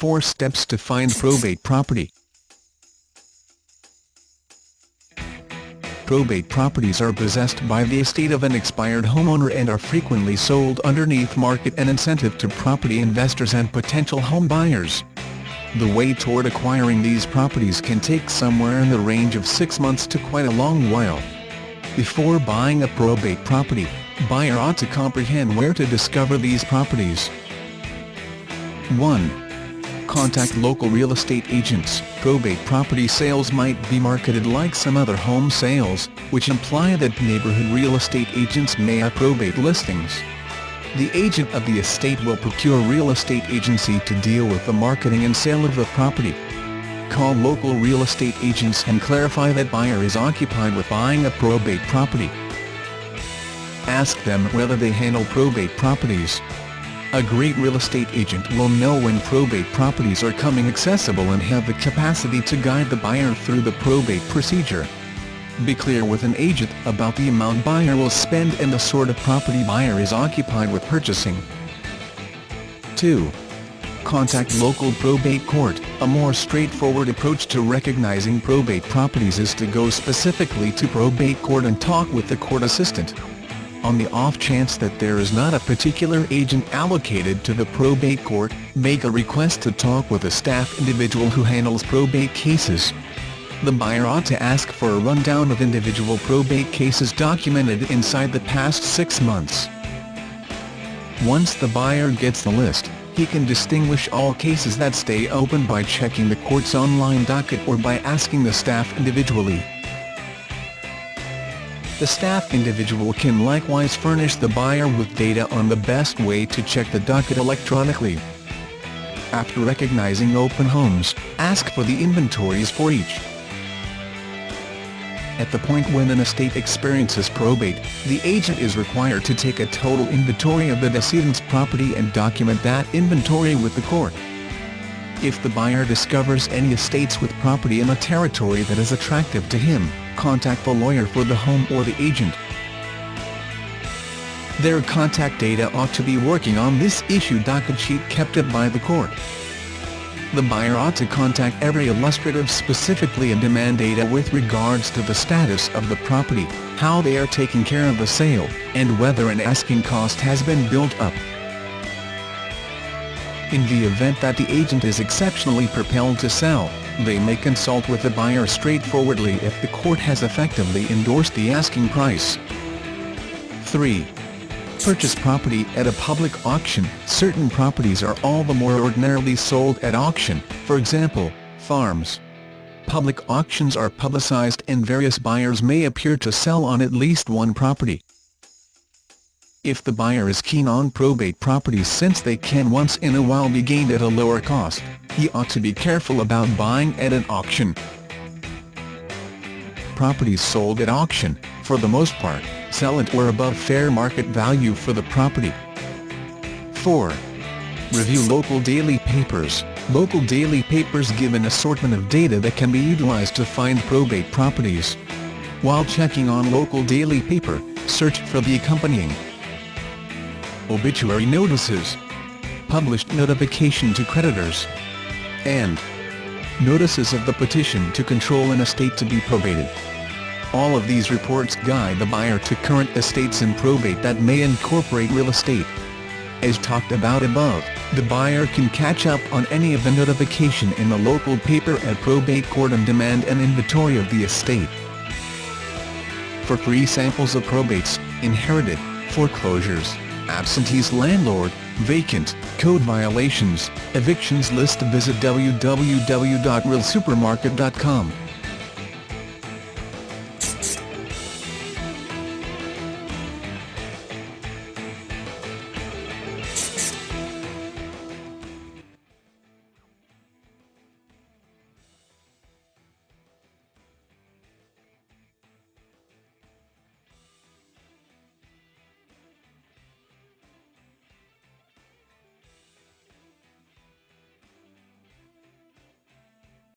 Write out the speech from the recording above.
4 steps to find probate property. Probate properties are possessed by the estate of an expired homeowner and are frequently sold underneath market and incentive to property investors and potential home buyers. The way toward acquiring these properties can take somewhere in the range of 6 months to quite a long while. Before buying a probate property, buyer ought to comprehend where to discover these properties. 1. Contact local real estate agents. Probate property sales might be marketed like some other home sales, which imply that neighborhood real estate agents may have probate listings. The agent of the estate will procure real estate agency to deal with the marketing and sale of the property. Call local real estate agents and clarify that buyer is occupied with buying a probate property. Ask them whether they handle probate properties. A great real estate agent will know when probate properties are coming accessible and have the capacity to guide the buyer through the probate procedure. Be clear with an agent about the amount buyer will spend and the sort of property buyer is occupied with purchasing. 2. Contact local probate court. A more straightforward approach to recognizing probate properties is to go specifically to probate court and talk with the court assistant. On the off chance that there is not a particular agent allocated to the probate court, make a request to talk with a staff individual who handles probate cases. The buyer ought to ask for a rundown of individual probate cases documented inside the past 6 months. Once the buyer gets the list, he can distinguish all cases that stay open by checking the court's online docket or by asking the staff individually. The staff individual can likewise furnish the buyer with data on the best way to check the docket electronically. After recognizing open homes, ask for the inventories for each. At the point when an estate experiences probate, the agent is required to take a total inventory of the decedent's property and document that inventory with the court. If the buyer discovers any estates with property in a territory that is attractive to him, contact the lawyer for the home or the agent. Their contact data ought to be working on this issue docket sheet kept up by the court. The buyer ought to contact every illustrative specifically and demand data with regards to the status of the property, how they are taking care of the sale, and whether an asking cost has been built up. In the event that the agent is exceptionally propelled to sell, they may consult with the buyer straightforwardly if the court has effectively endorsed the asking price. 3. Purchase property at a public auction. Certain properties are all the more ordinarily sold at auction, for example, farms. Public auctions are publicized and various buyers may appear to sell on at least one property. If the buyer is keen on probate properties since they can once in a while be gained at a lower cost, he ought to be careful about buying at an auction. Properties sold at auction, for the most part, sell at or above fair market value for the property. 4. Review local daily papers. Local daily papers give an assortment of data that can be utilized to find probate properties. While checking on local daily paper, search for the accompanying obituary notices, published notification to creditors, and notices of the petition to control an estate to be probated. All of these reports guide the buyer to current estates in probate that may incorporate real estate. As talked about above, the buyer can catch up on any of the notification in the local paper at probate court and demand an inventory of the estate. For free samples of probates, inherited, foreclosures, absentees landlord, vacant, code violations, evictions list visit www.realsupermarket.com.